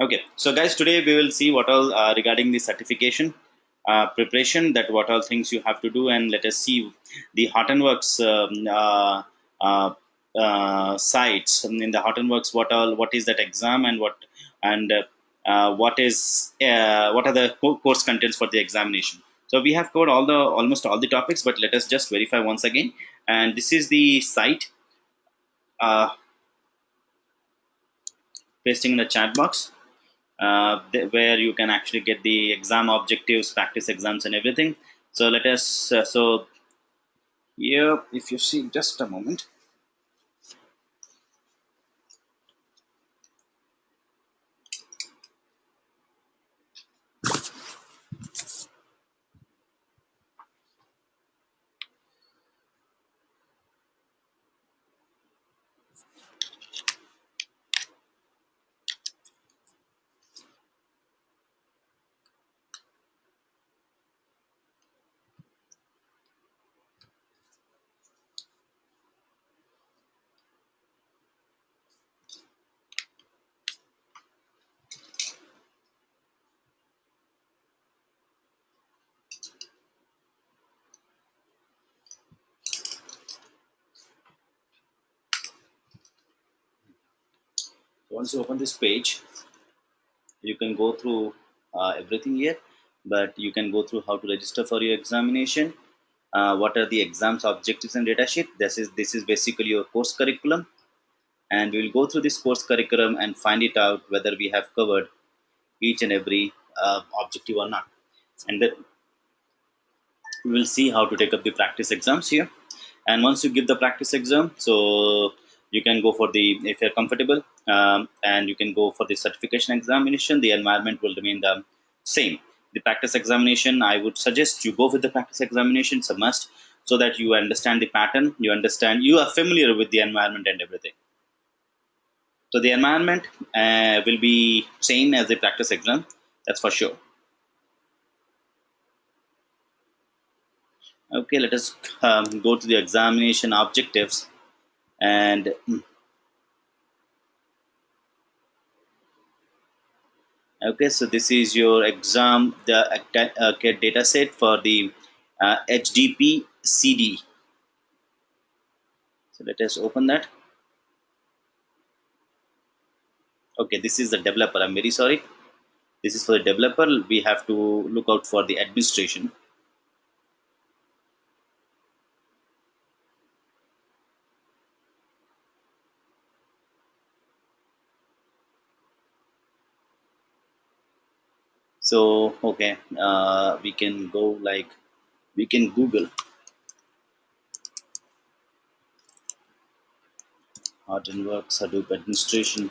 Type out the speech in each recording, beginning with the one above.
Okay, so guys, today we will see what all regarding the certification preparation, that what all things you have to do, and let us see the Hortonworks uh, sites. In the Hortonworks, what is that exam, and what are the course contents for the examination. So we have covered almost all the topics, but let us just verify once again. And this is the site, uh, pasting in the chat box, where you can actually get the exam objectives, practice exams, and everything. So let us. So here, if you see, just a moment. Once you open this page, you can go through everything here, but you can go through how to register for your examination. What are the exams objectives and data sheet? This is basically your course curriculum, and we will go through this course curriculum and find it out whether we have covered each and every objective or not. And then we will see how to take up the practice exams here. And once you give the practice exam, so you can go for the, if you're comfortable, and you can go for the certification examination. The environment will remain the same. The practice examination, I would suggest you go with the practice examination. It's a must, so that you understand the pattern, you are familiar with the environment and everything. So the environment will be same as the practice exam, that's for sure. Okay, let us go to the examination objectives. And okay, so this is your exam, the data set for the HDP CD. So let us open that. Okay, this is the developer. I'm very sorry. This is for the developer. We have to look out for the administration. So okay, we can go like, we can Google Hortonworks Hadoop administration.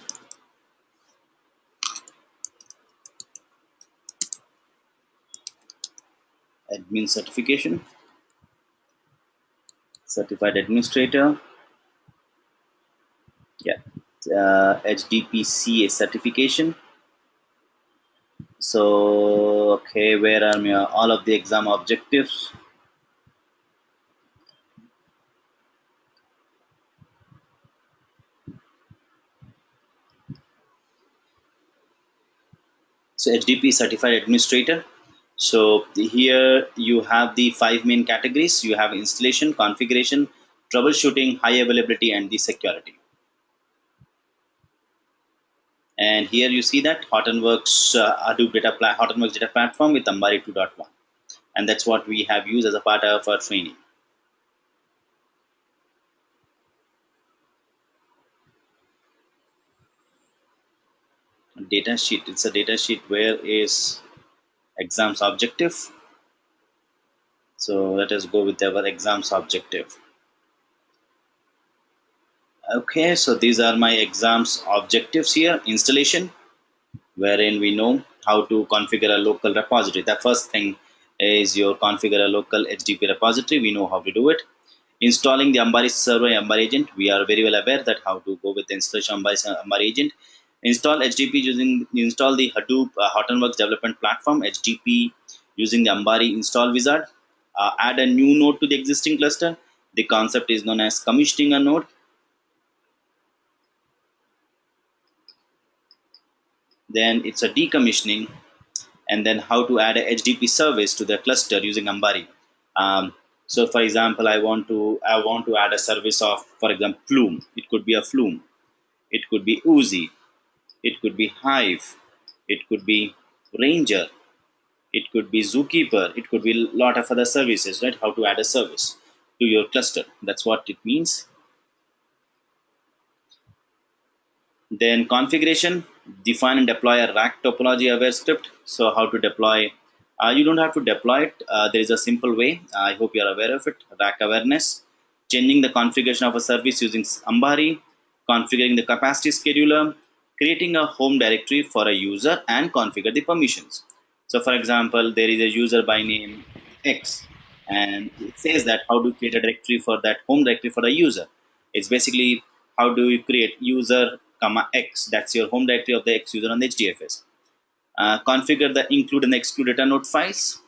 Admin certification, certified administrator. Yeah, HDPCA certification. So okay, where are all of the exam objectives? So HDP certified administrator. So here you have the 5 main categories. You have installation, configuration, troubleshooting, high availability, and the security. And here you see that Hortonworks Hadoop Hortonworks data platform with Ambari 2.1, and that's what we have used as a part of our training. Data sheet. It's a data sheet where is exams objective. So let us go with our exams objective. Okay, so these are my exams objectives here. Installation, wherein we know how to configure a local repository. The first thing is your configure a local HDP repository. We know how to do it. Installing the Ambari server, Ambari agent. We are very well aware that how to go with the installation Ambari agent. Install HDP install the Hadoop Hortonworks development platform HDP using the Ambari install wizard. Add a new node to the existing cluster. The concept is known as commissioning a node. then it's a decommissioning, and then how to add a HDP service to the cluster using Ambari. So for example, I want to add a service of, for example, Flume. It could be a Flume, it could be Uzi, it could be Hive, it could be Ranger, it could be Zookeeper, it could be a lot of other services, right? How to add a service to your cluster. That's what it means. Then configuration, define and deploy a rack topology aware script. So how to deploy, you don't have to deploy it. There is a simple way. I hope you are aware of it. Rack awareness, changing the configuration of a service using Ambari, configuring the capacity scheduler, creating a home directory for a user and configure the permissions. So for example, there is a user by name X, and it says that how to create a directory for that home directory for the user. It's basically how do you create user comma X, that's your home directory of the X user on the HDFS. Configure the include and exclude data node files.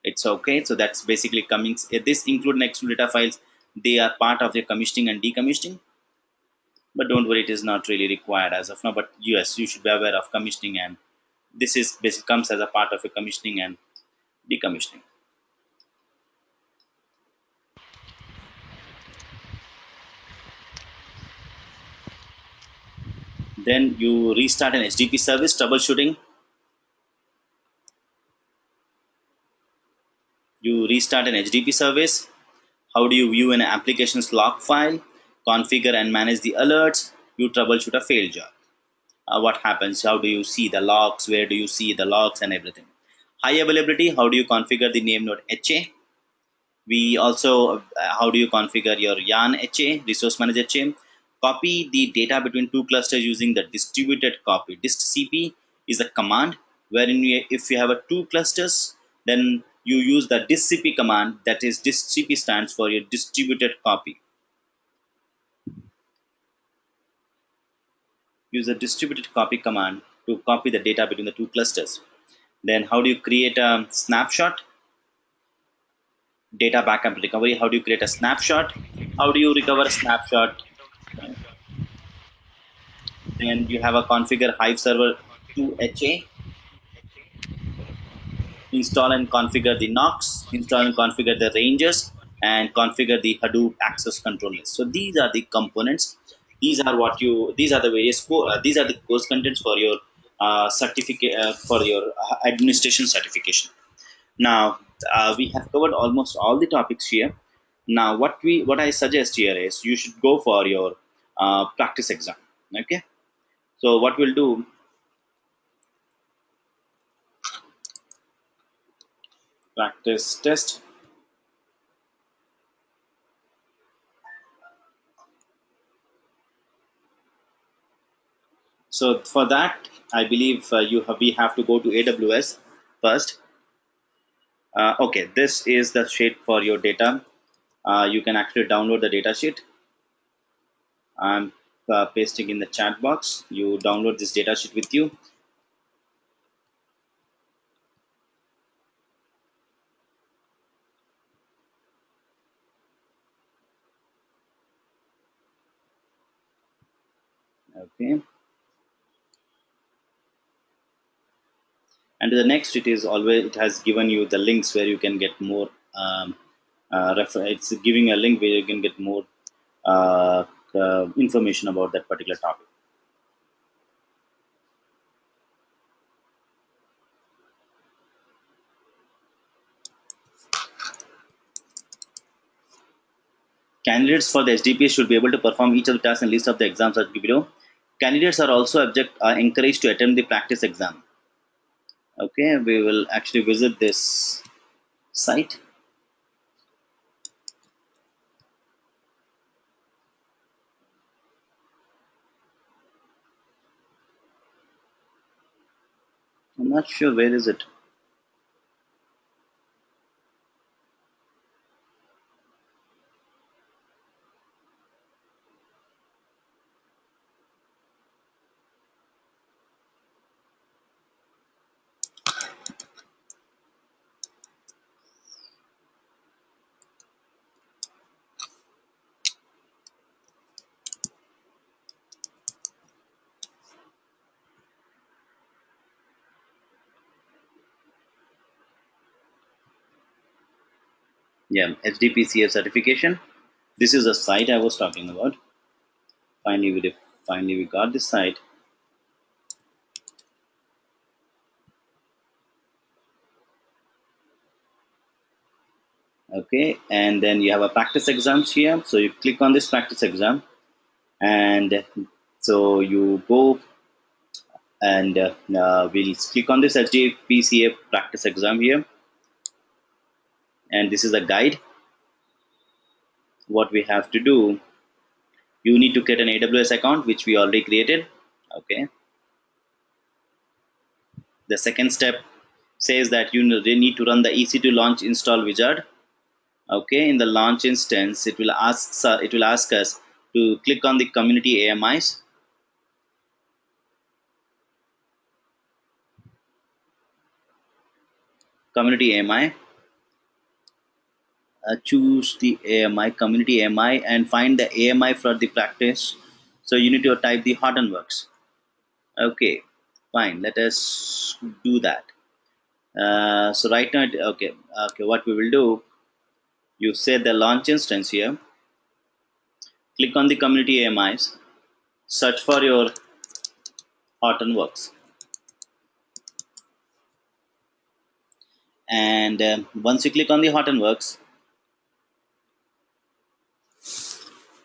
It's okay. So that's basically coming. This include and exclude data files, they are part of the commissioning and decommissioning. But don't worry, it is not really required as of now. But yes, you should be aware of commissioning, and this is basically comes as a part of a commissioning and decommissioning. Then you restart an HDP service troubleshooting. You restart an HDP service. How do you view an application's log file, configure and manage the alerts? You troubleshoot a failed job. What happens? How do you see the logs? Where do you see the logs and everything? High availability. How do you configure the name node HA? We also, how do you configure your yarn HA, resource manager HA? Copy the data between two clusters using the distributed copy. DistCP is a command wherein if you have a two clusters, then you use the DistCP command. That is, DistCP stands for your distributed copy. Use the distributed copy command to copy the data between the two clusters. Then how do you create a snapshot? Data backup recovery. How do you create a snapshot? How do you recover a snapshot? Then you have a configure Hive server to HA, install and configure the Nox, install and configure the ranges, and configure the Hadoop access control list. So these are the components. These are the these are the course contents for your certificate, for your administration certification. Now we have covered almost all the topics here. Now what I suggest here is you should go for your practice exam. Okay. So what we'll do, practice test. So for that, I believe we have to go to AWS first. Okay, this is the sheet for your data. You can actually download the data sheet. I'm pasting in the chat box. You download this data sheet with you. Okay. And the next, it has given you the links where you can get more. It's giving a link where you can get more uh, information about that particular topic. Candidates for the SDPS should be able to perform each of the tasks and list of the exams as below. Candidates are also encouraged to attend the practice exam. Okay, we will actually visit this site. I'm not sure where is it. Yeah, HDPCA certification. This is the site I was talking about. Finally we got this site. Okay, and then you have a practice exams here. So you click on this practice exam, and so you go and we'll click on this HDPCA practice exam here, and this is a guide. What we have to do, you need to get an AWS account, which we already created. Okay, the second step says that you need to run the EC2 launch install wizard. Okay, in the launch instance, it will ask us to click on the community AMIs. Community AMI. Choose the AMI, community AMI, and find the AMI for the practice. So you need to type the Hortonworks. Okay, fine. Let us do that. So right now, okay. What we will do, you say the launch instance here. Click on the community AMIs. Search for your Hortonworks, and once you click on the Hortonworks,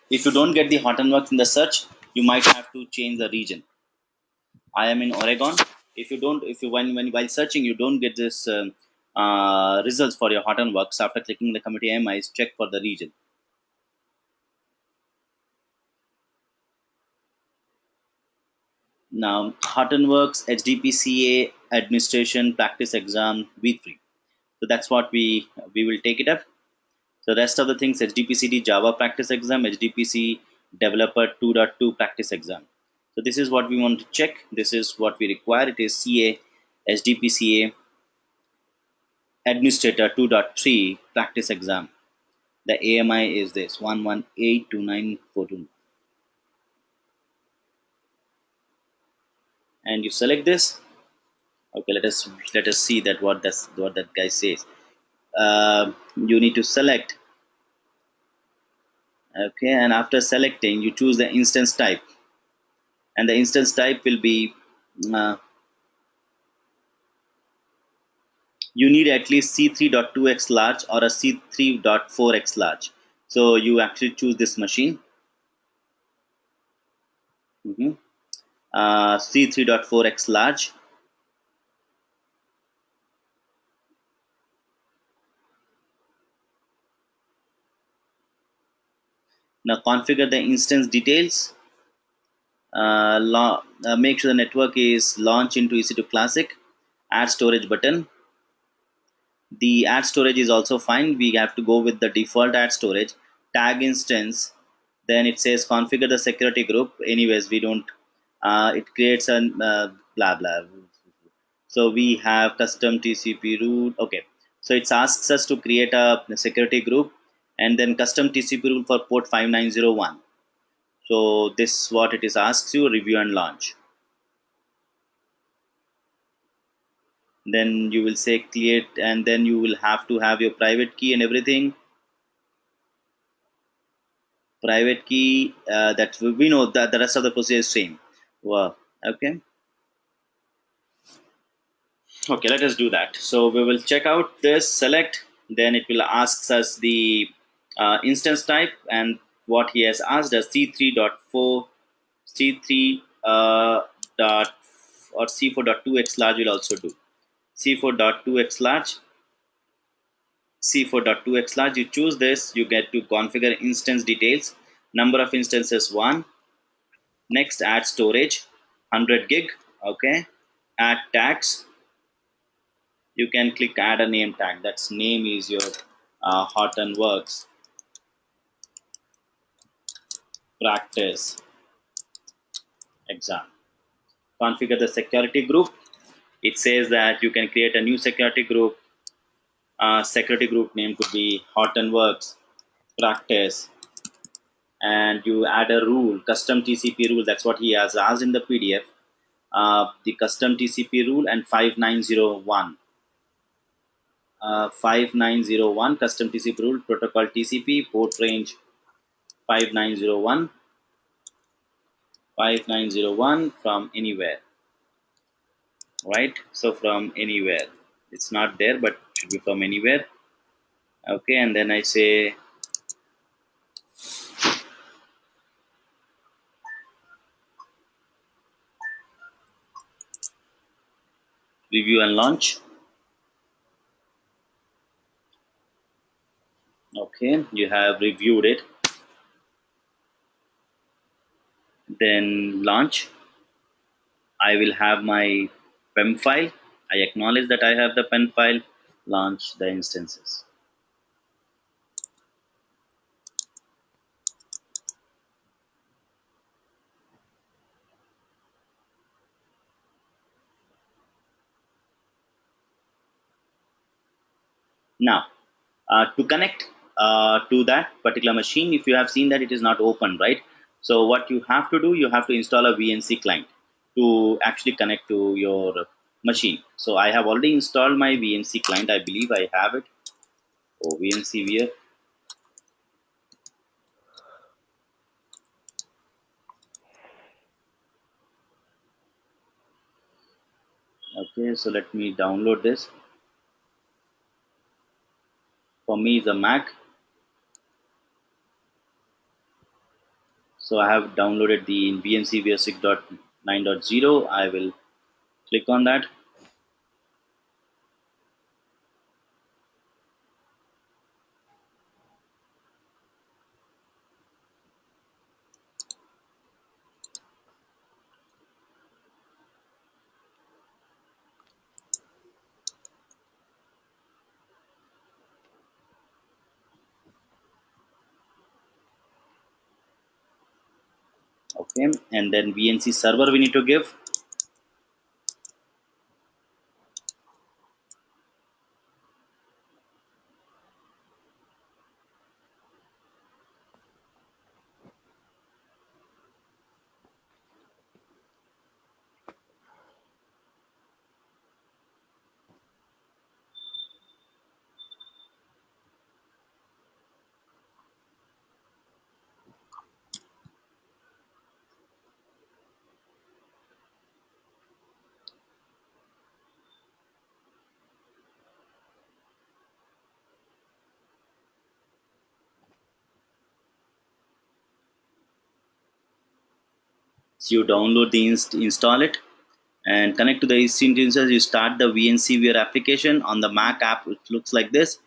if you don't get the Hortonworks in the search, you might have to change the region. I am in Oregon. If you when while searching you don't get this results for your Hortonworks after clicking the community AMIs, check for the region. Now Hortonworks HDPCA administration practice exam V3. So that's what we will take it up. So rest of the things, HDPCD Java practice exam, HDPC developer 2.2 practice exam. So this is what we want to check. This is what we require. It is CA HDPCA administrator 2.3 practice exam. The AMI is this 11829422, and you select this. Okay, let us see that what that guy says. You need to select. Okay, and after selecting, you choose the instance type, and the instance type will be uh, you need at least C3.2x large or a C3.4x large. So you actually choose this machine. C3.4x large. Now configure the instance details. Make sure the network is launched into EC2 Classic. Add storage button. The add storage is also fine. We have to go with the default add storage. Tag instance. Then it says configure the security group. Anyways, we don't. It creates a blah blah. So we have custom TCP root. Okay. So it asks us to create a security group and then custom TCP rule for port 5901. So this what it is asks you, review and launch. Then you will say create, and then you will have to have your private key and everything. Private key, that we know that the rest of the procedure is same. Wow. Okay. Okay, let us do that. So we will check out this, select, then it will ask us the instance type, and what he has asked us C3.4, C3 dot or C4.2x large will also do. C4.2x large, C4.2x large, you choose this, you get to configure instance details, number of instances 1. Next, add storage 100 gig. Okay, add tags. You can click add a name tag. That's name is your Hortonworks practice exam. Configure the security group. It says that you can create a new security group. Security group name could be Hortonworks practice, and you add a rule, custom TCP rule. That's what he has asked in the PDF. The custom TCP rule and 5901. 5901 custom TCP rule protocol TCP port range 5901 5901 from anywhere, right? So from anywhere, it's not there but should be from anywhere. Okay, and then I say review and launch. Okay, you have reviewed it, then launch. I will have my PEM file. I acknowledge that I have the PEM file. Launch the instances. Now, to connect to that particular machine, if you have seen that it is not open, right? So what you have to do, you have to install a VNC client to actually connect to your machine. So I have already installed my VNC client. I believe I have it. Oh, VNC here. Okay, so let me download this. For me, it's a Mac. So I have downloaded the VNC v6.9.0. I will click on that. Okay, and then VNC server we need to give. So you download the install it and connect to the instances. You start the VNC application on the Mac app. It looks like this,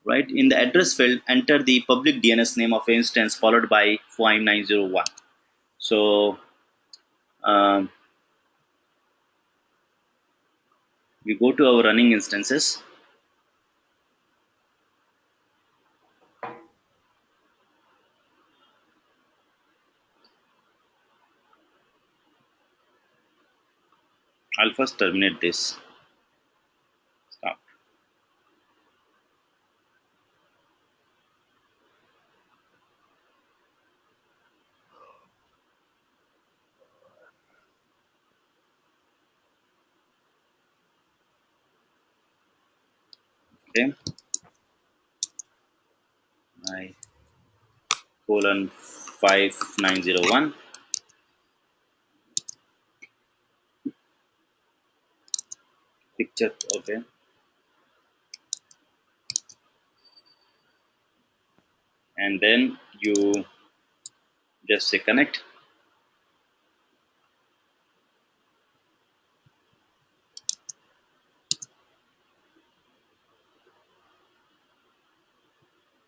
right? In the address field, enter the public DNS name of instance followed by 5901. So um, we go to our running instances. I'll first terminate this. Stop. Okay. I colon 5901 picture. Okay, and then you just say connect.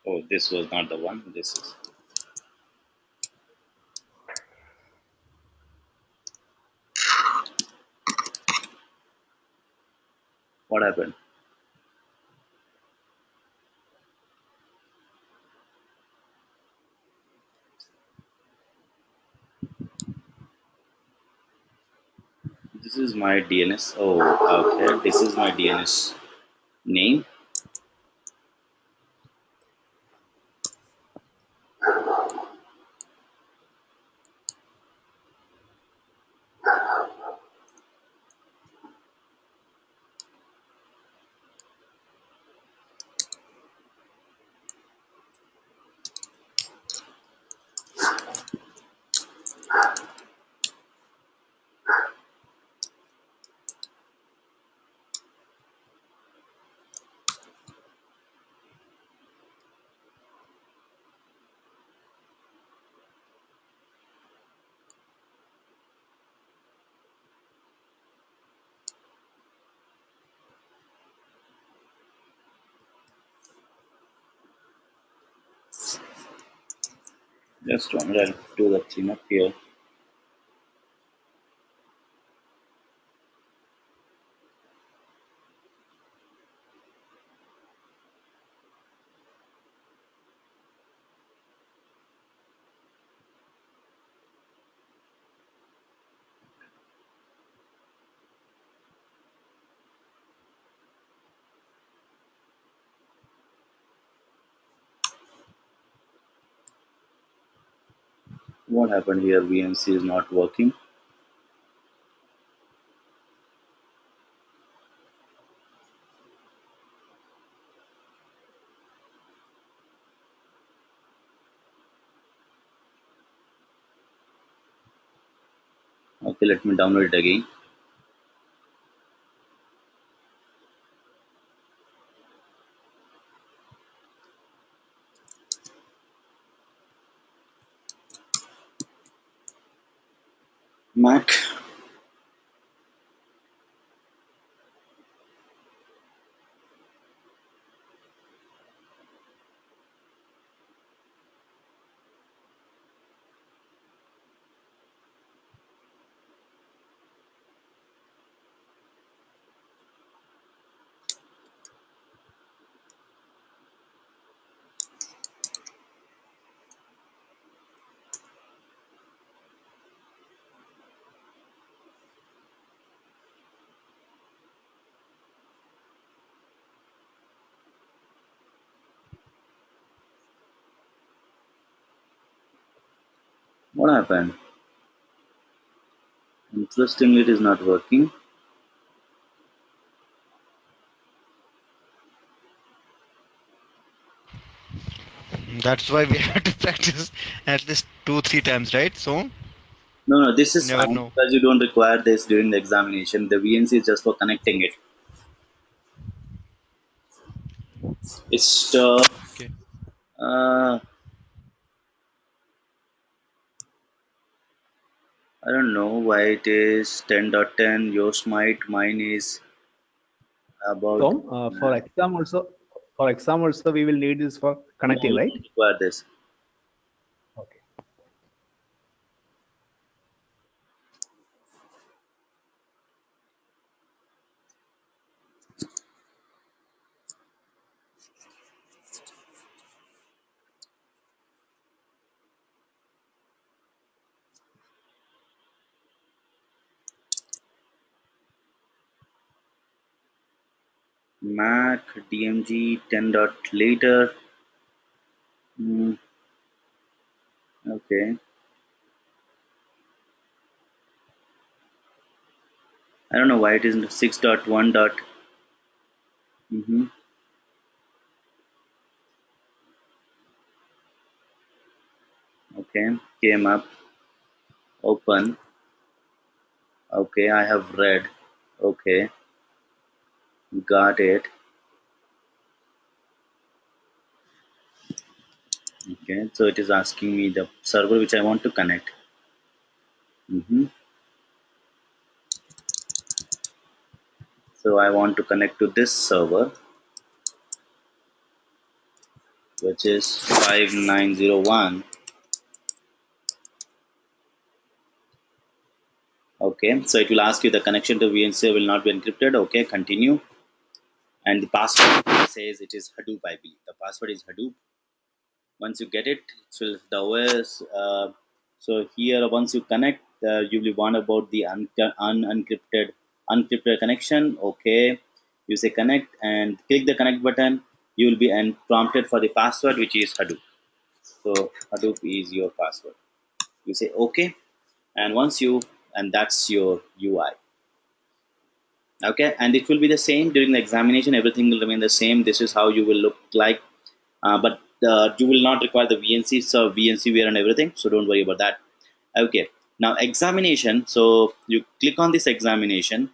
Oh, this was not the one. This is what happened. This is my DNS. Oh, okay. This is my DNS name. Just one minute, I'll do the cleanup here. What happened here? VNC is not working. Okay, let me download it again. Mac. What happened? Interestingly, it is not working. That's why we have to practice at least 2-3 times, right? So No, no, this you is never fine know. because you don't require this during the examination. The VNC is just for connecting it. It's Okay. uh, I don't know why it is 10.10. Yours might, mine is about. Tom, for exam also we will need this for No, connecting, we right? don't require this. Okay. Mac DMG 10 dot later. Hmm, okay. I don't know why it isn't 6.1 dot. Mm-hmm. Okay. Came up. Open. Okay. I have read. Okay. Got it. Okay. So it is asking me the server which I want to connect. Mm-hmm. So I want to connect to this server, which is 5901. Okay, so it will ask you the connection to VNC will not be encrypted. Okay, continue. And the password says it is Hadoop, I believe. The password is Hadoop. Once you get it, it will the OS. So here, once you connect, you will want about the unencrypted connection. Okay, you say connect and click the connect button. You will be prompted for the password, which is Hadoop. So Hadoop is your password. You say OK, and once you and that's your UI. Okay, and it will be the same during the examination. Everything will remain the same. This is how you will look like, but you will not require the VNC, so VNC wear and everything. So don't worry about that. Okay, now examination. So you click on this examination.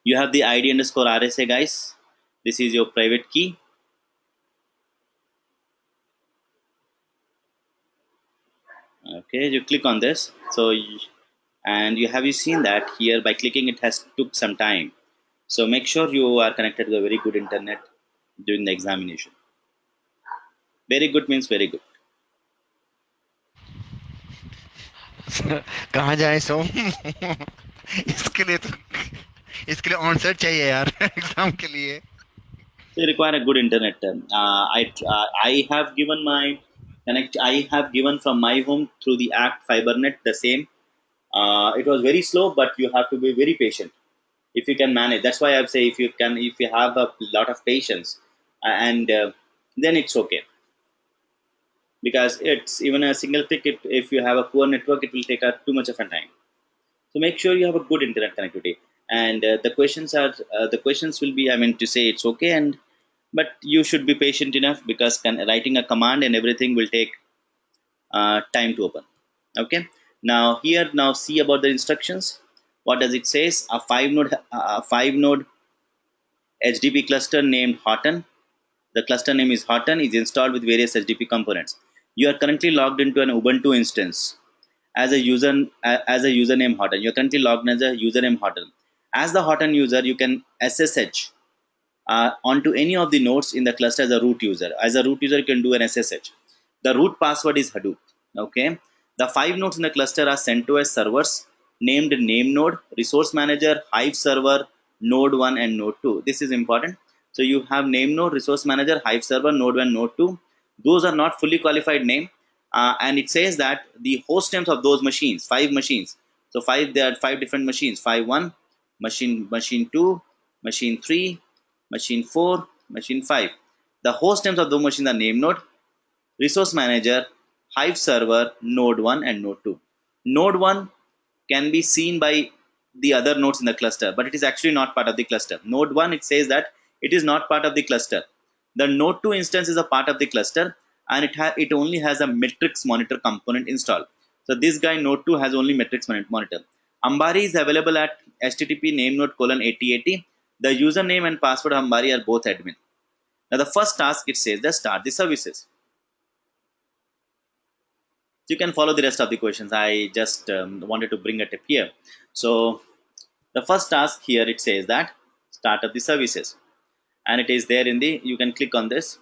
You have the ID underscore RSA, guys. This is your private key. Okay, you click on this. So and you seen that here by clicking it has took some time. So make sure you are connected to a very good internet during the examination. Very good means very good. कहाँ जाए सोम? इसके लिए तो इसके लिए on set चाहिए यार exam के लिए. So you require a good internet. I have given my connect. I have given from my home through the app FiberNet the same. It was very slow, but you have to be very patient if you can manage. That's why I say if you have a lot of patience, and then it's okay, because it's even a single ticket. If you have a poor network, it will take too much of a time. So make sure you have a good internet connectivity, and the questions will be, I mean to say, it's okay, and but you should be patient enough, because writing a command and everything will take time to open. Okay. Now here, now see about the instructions. What does it says? A 5 node HDP cluster named Horton. The cluster name is Horton, is installed with various HDP components. You are currently logged into an Ubuntu instance as a username Horton. You are currently logged in as a username Horton. As the Horton user, you can SSH onto any of the nodes in the cluster as a root user. As a root user, you can do an SSH. The root password is Hadoop. Okay. The 5 nodes in the cluster are CentOS servers named name node, resource manager, Hive server, node 1 and node 2. This is important. So you have name node, resource manager, Hive server, node 1, node 2. Those are not fully qualified name. And it says that the host names of those machines, 5 machines. So there are 5 different machines: 5.1, machine 2, machine 3, machine 4, machine 5. The host names of those machines are name node, resource manager, Hive server, node 1 and node 2. Node 1 can be seen by the other nodes in the cluster, but it is actually not part of the cluster. Node 1, it says that it is not part of the cluster. The node 2 instance is a part of the cluster, and it only has a metrics monitor component installed. So this guy node 2 has only metrics monitor. Ambari is available at http name node :8080. The username and password of Ambari are both admin. Now the first task, it says that start the services. You can follow the rest of the questions. I just wanted to bring a tip here. So the first task here, it says that start up the services, and it is there in the, you can click on this.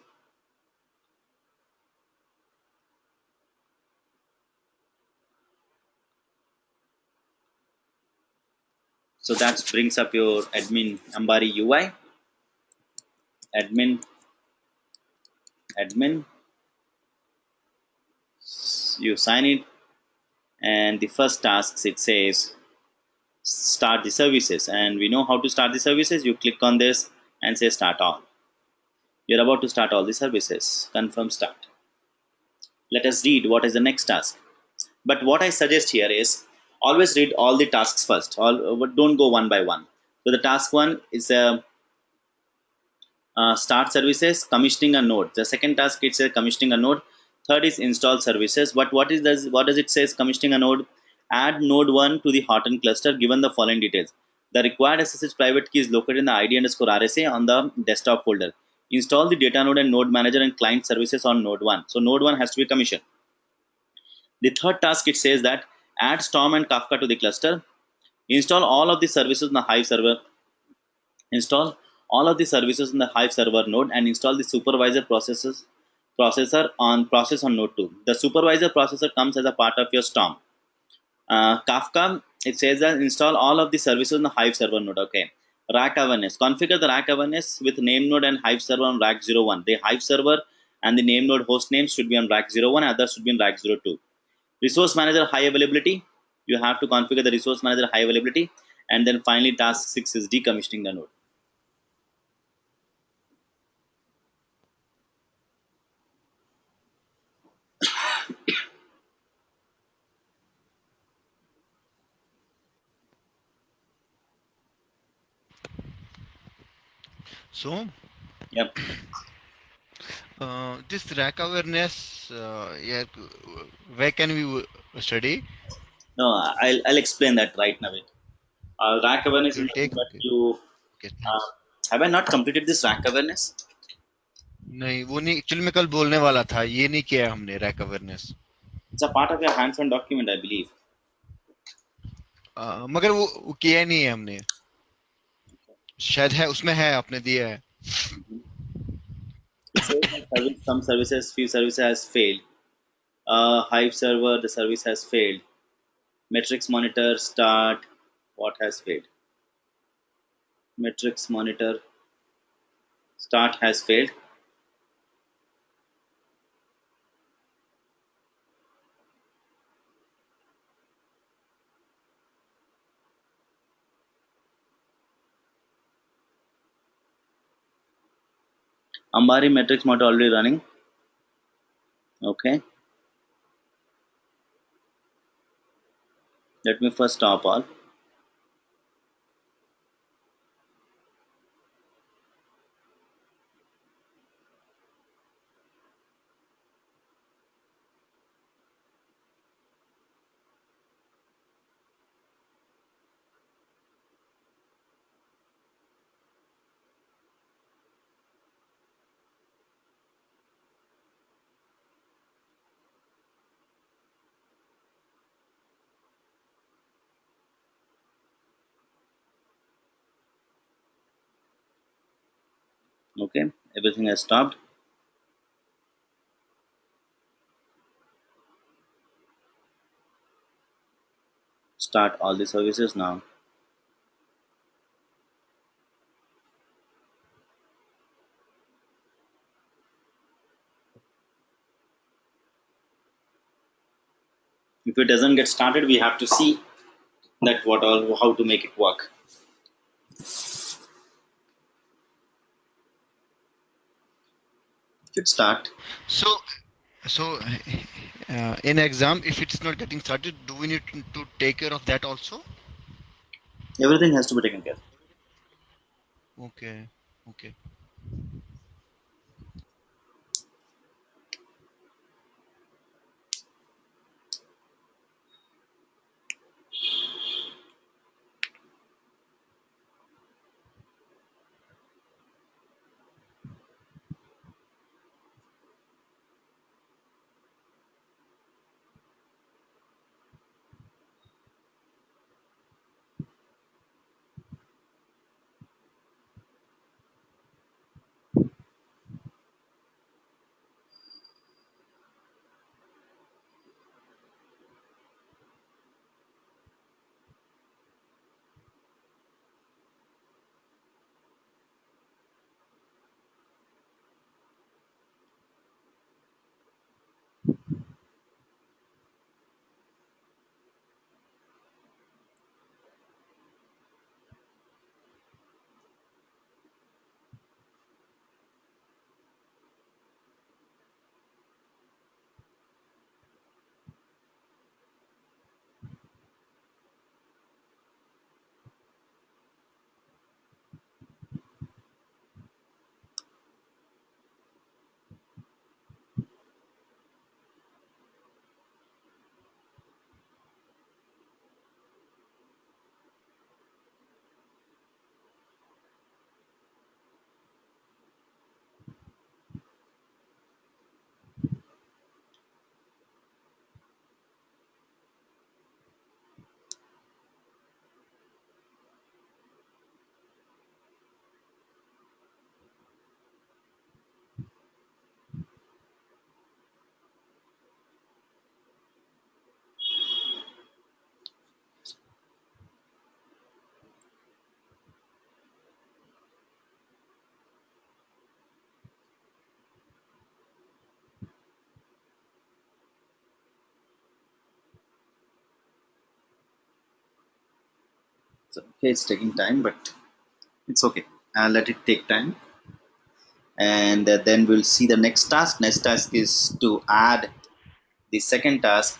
So that brings up your admin Ambari UI. Admin, you sign it, and the first task, it says start the services, and we know how to start the services. You click on this and say start all. You're about to start all the services. Confirm start. Let us read what is the next task. But what I suggest here is always read all the tasks first. Don't go one by one. So the task 1 is start services, commissioning a node. The second task, it says commissioning a node. Third is install services. But what does it says commissioning a node? Add node 1 to the Horton cluster given the following details. The required SSH private key is located in the ID_RSA on the desktop folder. Install the data node and node manager and client services on node 1. So node 1 has to be commissioned. The third task, it says that add Storm and Kafka to the cluster. Install all of the services in the Hive server. Install all of the services in the Hive server node and install the supervisor processor on process on node 2. The supervisor processor comes as a part of your Storm. Kafka, it says that install all of the services in the Hive server node. Okay. Rack awareness. Configure the rack awareness with name node and Hive server on rack 01. The Hive server and the name node host names should be on rack 01, others should be on rack 02. Resource manager high availability. You have to configure the resource manager high availability. And then finally, task 6 is decommissioning the node. So, Yep. this rack awareness, yeah, where can we study? No, I'll explain that right now. Rack awareness It is will nothing take. but you. Okay, Uh, thanks. have I not completed this rack awareness? नहीं वो नहीं actually मैं कल बोलने वाला था ये नहीं किया है हमने rack awareness It's a part of your hands-on document, I believe. मगर वो किया नहीं है हमने शायद है उसमें है आपने दिया है Mhm. It says that few services has failed. Hive server, the service has failed. Matrix monitor start. What has failed? Matrix monitor start has failed. Ambari matrix monitor already running. Okay. Let me first stop all. Okay. Everything has stopped. Start all the services now. If it doesn't get started, we have to see that what all how to make it work. Should start. So, in exam, if it's not getting started, do we need to take care of that also? Everything has to be taken care. Okay, okay. So, okay, it's taking time, but it's okay. I'll let it take time, and then we'll see the next task. Next task is to add the second task.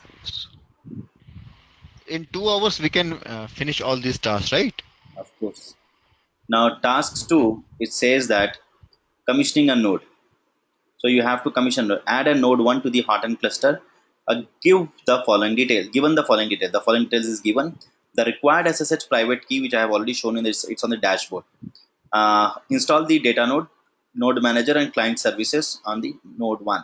In 2 hours, we can finish all these tasks, right? Of course. Now, tasks two, it says that commissioning a node. So you have to commission, add a node 1 to the hot cluster. Give the following details. Given the following detail, the following details is given. The required SSH private key, which I have already shown in this, it's on the dashboard. Install the data node, node manager, and client services on the node 1.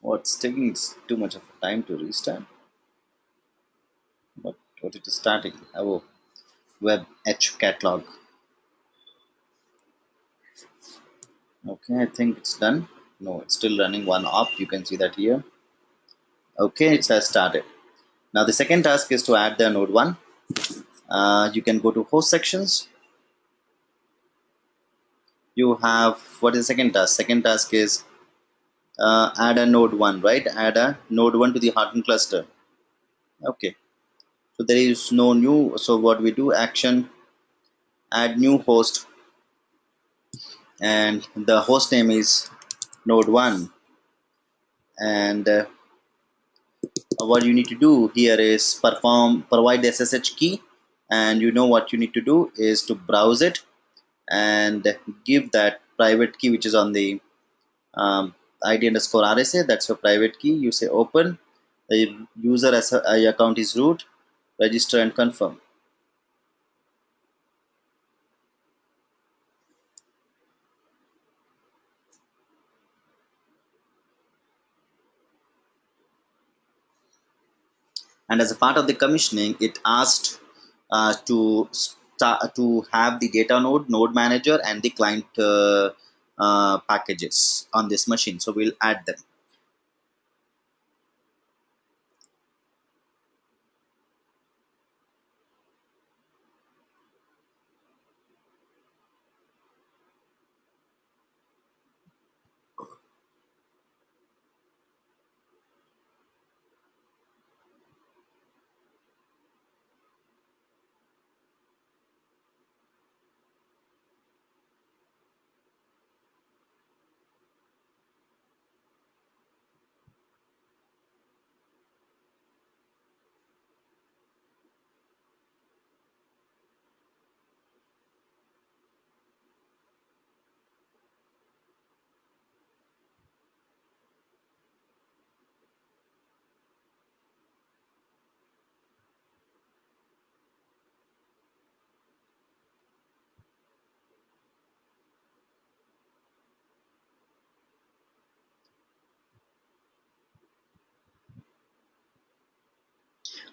What's taking too much of time to restart? What it is starting? Oh, web H catalog. Okay, I think it's done. No, it's still running one up. You can see that here. Okay, it has started. Now the second task is to add the node 1. You can go to host sections. You have, what is the second task? Second task is add a node 1, right? Add a node 1 to the hardened cluster. Okay, so there is no new. So what we do, action, add new host, and the host name is node 1. And what you need to do here is provide the SSH key, and you know what you need to do is to browse it and give that private key which is on the ID underscore RSA. That's your private key. You say open, the user account is root, register and confirm. And as a part of the commissioning, it asked to have the data node manager, and the client packages on this machine. So we'll add them.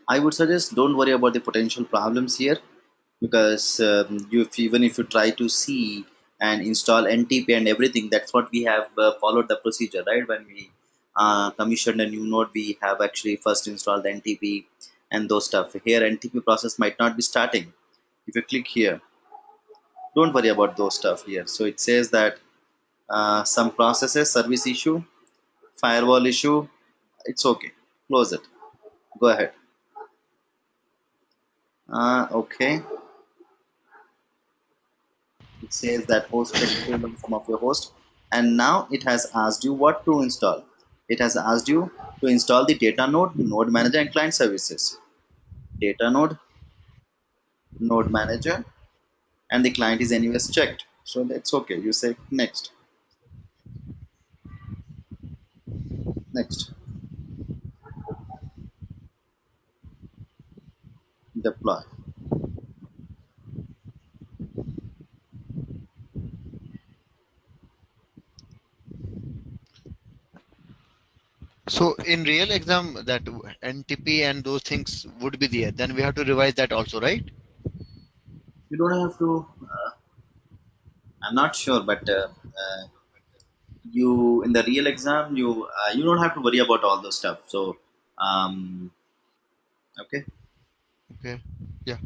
I would suggest don't worry about the potential problems here, because even if you try to see and install NTP and everything, that's what we have followed the procedure, right? When we commissioned a new node, we have actually first installed the NTP and those stuff. Here, NTP process might not be starting. If you click here, don't worry about those stuff here. So it says that some processes, service issue, firewall issue, it's okay. Close it. Go ahead. Okay. It says that host check some of your host, and now it has asked you what to install. It has asked you to install the data node manager and client services. Data node manager, and the client is anyways checked, so that's okay. You say next. Next. Deploy. So in real exam, that NTP and those things would be there. Then we have to revise that also, right? You don't have to. I'm not sure, but you in the real exam, you don't have to worry about all those stuff. So, okay. Okay. Yeah.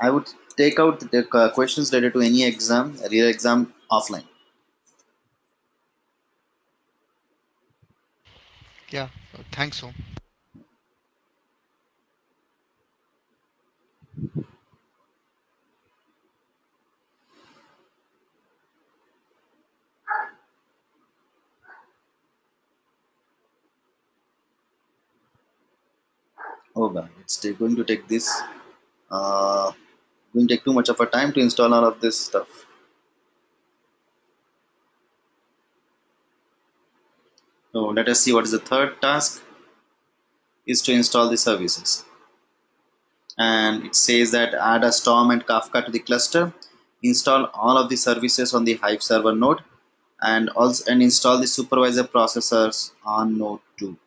I would take out the questions related to any exam, real exam, offline. Yeah. Thanks, so. Oh god, it's going to take this. Uh, Going to take too much of a time to install all of this stuff. So let us see what is the third task. is to install the services. And it says that add a Storm and Kafka to the cluster, install all of the services on the Hive server node, and also install the supervisor processors on node 2.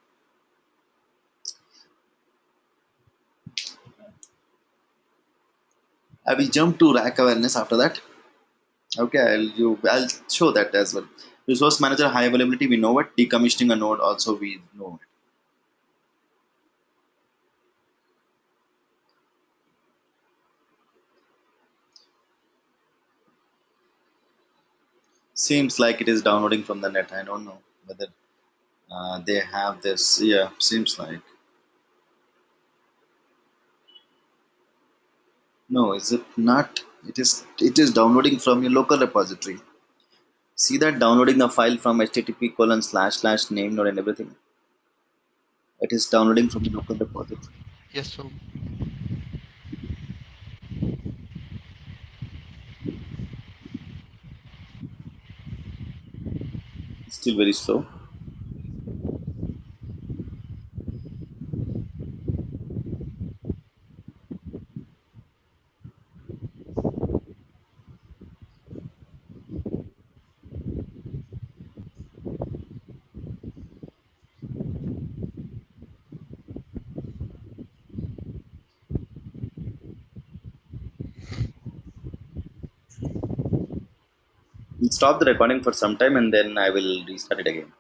I will jump to rack awareness after that. Okay, I'll show that as well. Resource manager high availability, we know it. Decommissioning a node also we know it. Seems like it is downloading from the net. I don't know whether they have this. Yeah, seems like. No, is it not? It is downloading from your local repository. See that downloading the file from http://name node and everything. It is downloading from the local repository. Yes, so It's still very slow. We'll stop the recording for some time and then I will restart it again.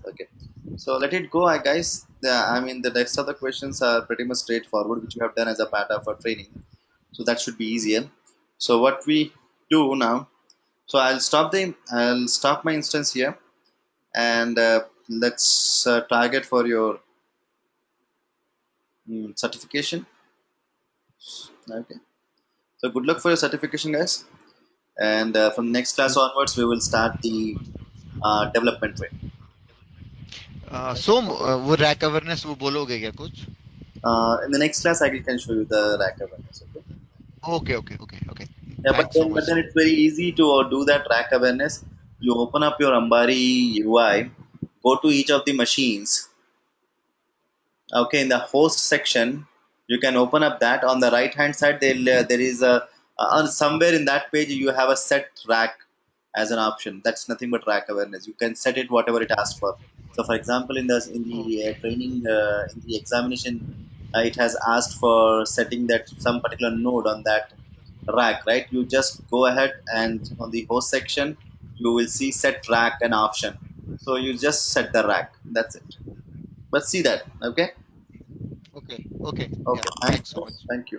Okay. So let it go, guys. I mean, the rest of the questions are pretty much straightforward, which we have done as a part of our training. So that should be easier. So what we do now, so I'll stop my instance here, and let's target for your certification. Okay. So good luck for your certification, guys. And from next class onwards, we will start the development way. सोम वो rack awareness वो बोलोगे क्या कुछ? In the next class, I can show you the rack awareness. Okay. Okay. Yeah, Thanks so much. but then it's very easy to do that rack awareness. You open up your Ambari UI, go to each of the machines. Okay, in the host section, you can open up that. On the right hand side, there is a somewhere in that page you have a set rack as an option. That's nothing but rack awareness. You can set it whatever it asks for. So, for example, in the Okay. training in the examination, it has asked for setting that some particular node on that rack, right? You just go ahead and on the host section, you will see set rack an option. So you just set the rack. That's it. But see that, okay? Okay. Yeah. Okay. Thank Thanks so you. much. Thank you.